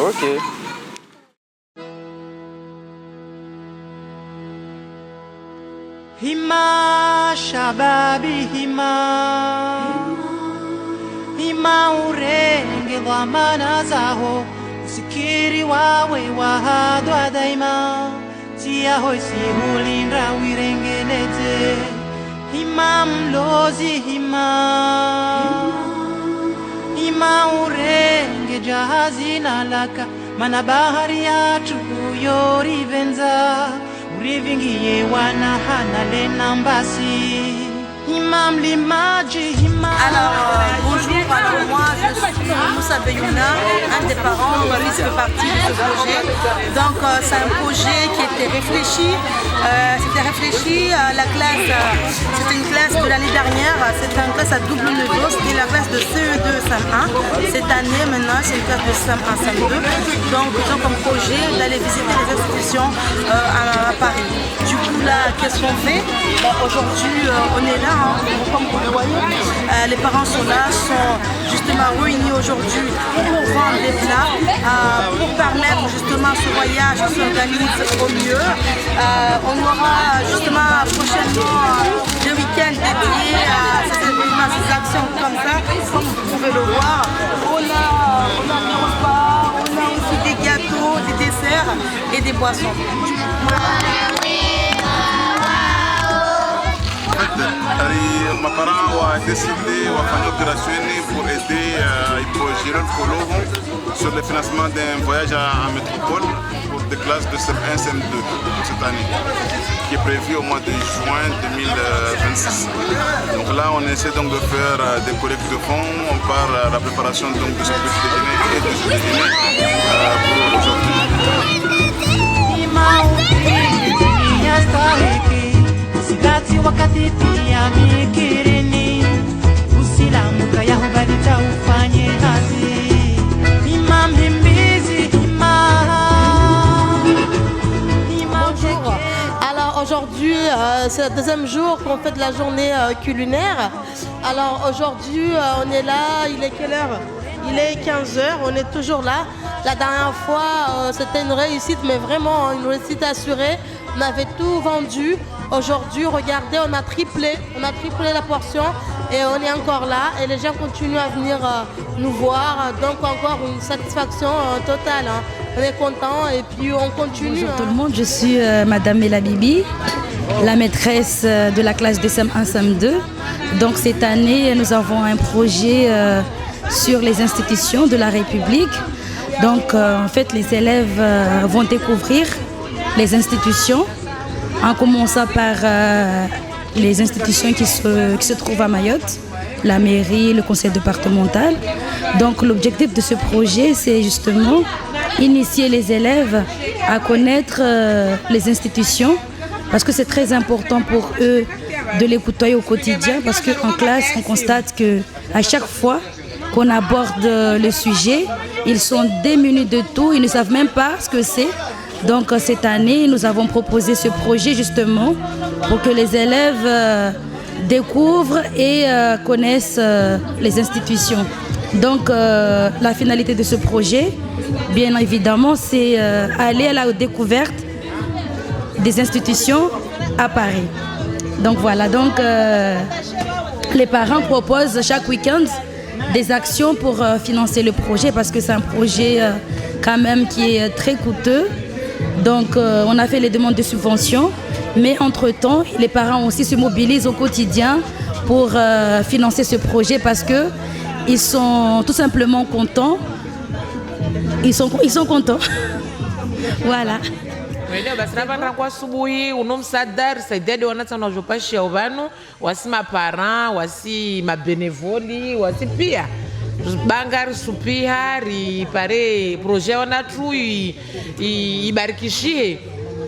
Ok. Hima shababi hima urenge dhamana zaho usikiri wawe wahadwa daima tia hoisi hulinda wirengeneze hima mlozi hima urenge jahazi na laka mana bahari yacu yorivenza urivingiye wana hana lena mbasi Imam Limaji Imam. Alors bonjour, alors moi je suis Moussa Beyouna, un des parents qui fait partie de ce projet. Donc c'est un projet qui était réfléchi, la classe, c'était une classe de l'année dernière, c'était une classe à double niveau, c'était la classe de CE2 SAM1. Cette année maintenant c'est une classe de SAM1 SAM2. Donc ils ont comme projet d'aller visiter les institutions à Paris. Du coup là, qu'est-ce qu'on fait? Aujourd'hui on est là. Comme vous le voyez, les parents sont là, sont justement réunis aujourd'hui pour vendre des plats, pour permettre justement ce voyage qui s'organise au mieux. On aura justement prochainement des week-ends dédiés à ces événements, ces actions comme ça, comme vous pouvez le voir. On a des repas, on a aussi des gâteaux, des desserts et des boissons. Ma parents ont décidé de faire une opération pour aider Gérald Kolovo sur le financement d'un voyage en métropole pour des classes de CM1 CM2 cette année, qui est prévu au mois de juin 2026. Donc là, on essaie donc de faire des collectes de fonds, on part à la préparation donc, de ce petit déjeuner et de ce déjeuner pour aujourd'hui. Sigati wakati pia mikirini usilamuka yahubalita ufanye kazi imam himbizi Bonjour. Alors aujourd'hui c'est le deuxième jour qu'on fait de la journée culinaire. Alors aujourd'hui on est là, il est quelle heure? Il est 15h, on est toujours là. La dernière fois c'était une réussite, mais vraiment une réussite assurée. On avait tout vendu. Aujourd'hui, regardez, on a triplé la portion et on est encore là et les gens continuent à venir nous voir. Donc encore une satisfaction totale. Hein. On est content et puis on continue. Bonjour tout le monde, je suis Madame Mela Bibi, la maîtresse de la classe de SAM1 SAM2. Donc cette année, nous avons un projet sur les institutions de la République. Donc en fait, les élèves vont découvrir les institutions, en commençant par les institutions qui se trouvent à Mayotte, la mairie, le conseil départemental. Donc l'objectif de ce projet, c'est justement initier les élèves à connaître les institutions, parce que c'est très important pour eux de les côtoyer au quotidien, parce qu'en classe, on constate qu'à chaque fois qu'on aborde le sujet, ils sont démunis de tout, ils ne savent même pas ce que c'est. Donc cette année, nous avons proposé ce projet justement pour que les élèves découvrent et connaissent les institutions. Donc la finalité de ce projet, bien évidemment, c'est aller à la découverte des institutions à Paris. Donc voilà, donc les parents proposent chaque week-end des actions pour financer le projet, parce que c'est un projet quand même qui est très coûteux. Donc on a fait les demandes de subventions, mais entre-temps, les parents aussi se mobilisent au quotidien pour financer ce projet, parce qu'ils sont tout simplement contents. Ils sont contents. Voilà. basi ravana kwa asubuhi unomsadari saidadi wanatsana zvopashi vanhu wasi maparent wasi mabenevoli wasi pia banga risupia ripare projet wanatu ibarikishie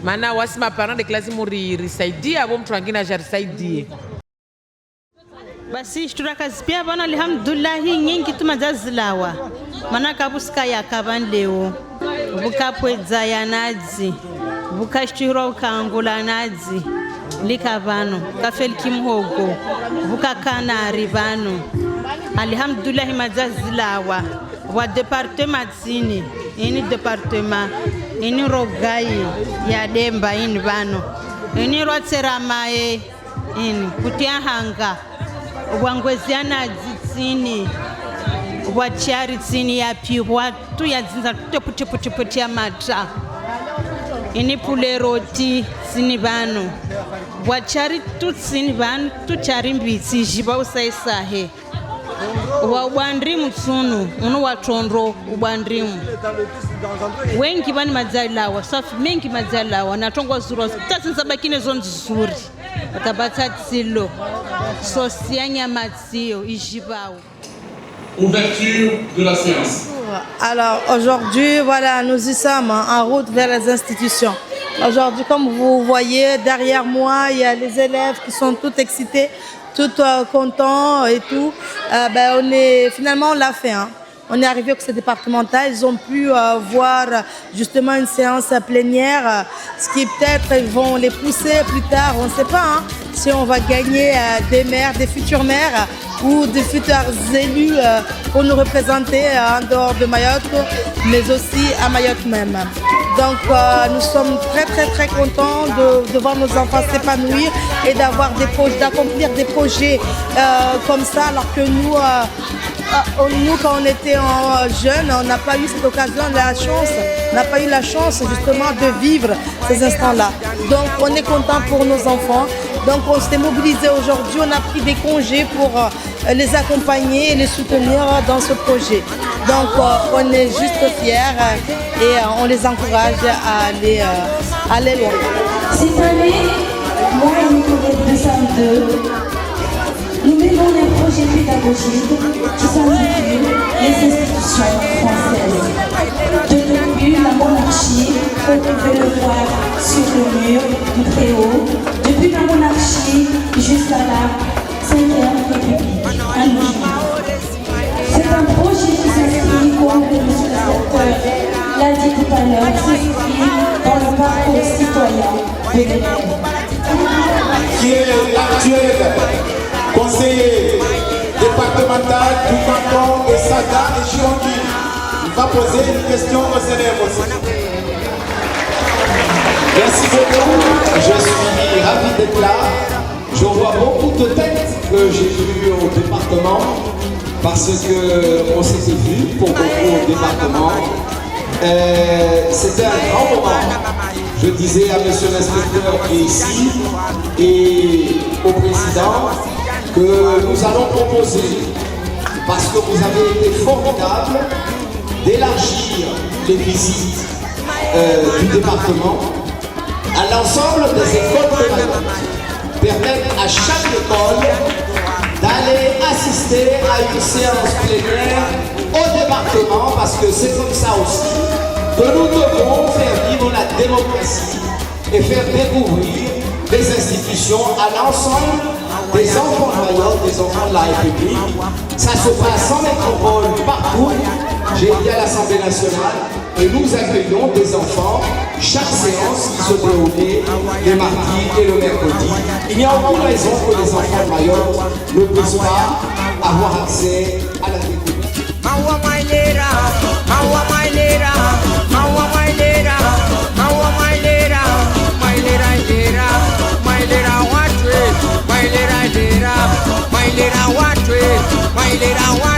maana wasi maparent de classe muri risaidia avo mtu wangine ajarisaidia. Basi shturakazi pia bana alhamdulillah nyingi tumazazilawa mana kabuska yakaban leo bukapwedza yanadzi bukashtirwa ukangula nadzi likavano kafelki mhogo bukakanari vano alhamdulillah mazazilawa wa departement tsini ini departement ini rogai ya demba ini vano ini rotseramae ini kutia hanga wangweziana dzitsini wachari tsini yapi watu yadzinza tuteputeputeputi ya matra ini puleroti tsini vano wachari tutsini vano tuchari mbitsi jiba usaisahe wa ubandrimu tsunu uno watondro ubandrimu wengi vani madzalawa safi mengi madzalawa natongwa zuro tatsinzabakine zonzuri watabatsa tsilo sosianya matsio ijibawo. Ouverture de la séance. Alors aujourd'hui, voilà, nous y sommes en route vers les institutions. Aujourd'hui, comme vous voyez, derrière moi, il y a les élèves qui sont tous excités, tous contents et tout. Finalement, on l'a fait. On est arrivé au conseil départemental, ils ont pu voir justement une séance plénière, ce qui peut-être vont les pousser plus tard, on ne sait pas, si on va gagner des maires, des futurs maires ou des futurs élus pour nous représenter en dehors de Mayotte, mais aussi à Mayotte même. Donc nous sommes très contents de voir nos enfants s'épanouir et d'accomplir des projets comme ça, alors que nous, quand on était jeunes, on n'a pas eu cette occasion, on n'a pas eu la chance justement de vivre ces instants-là. Donc on est content pour nos enfants. Donc on s'est mobilisé aujourd'hui, on a pris des congés pour les accompagner et les soutenir dans ce projet. Donc on est juste fiers et on les encourage à aller loin. Cette année, moi et mes collègues de SAM2, nous menons des projets pédagogiques qui s'intitulent les institutions françaises. Depuis la monarchie, vous pouvez le voir sur le mur du Préau, depuis la monarchie jusqu'à la 5e République, à nos jours. C'est un projet qui s'inscrit, comme le monsieur le secteur l'a dit tout à l'heure, s'inscrit dans le parcours citoyen de l'élève. Qui est l'actuel conseiller départemental du canton de Saga et Chirongui. Il va poser une question aux élèves aussi. Merci beaucoup, je suis ravi d'être là. Je vois beaucoup de têtes que j'ai vues au département parce qu'on s'était vu pour beaucoup au département. C'était un grand moment. Je disais à monsieur l'inspecteur qui est ici et au président que nous allons proposer, parce que vous avez été formidables, d'élargir les visites du département à l'ensemble des écoles de Mayotte. Permettre à chaque école d'aller assister à une séance plénière au département, parce que c'est comme ça aussi que nous devons faire vivre la démocratie et faire découvrir les institutions à l'ensemble des enfants de Mayotte, des enfants de la République. Ça se passe en métropole partout. J'ai été à l'Assemblée nationale et nous accueillons des enfants chaque séance qui se déroulait les mardis et le mercredi. Il n'y a aucune raison que les enfants de Mayotte ne puissent pas avoir accès à la découverte. My little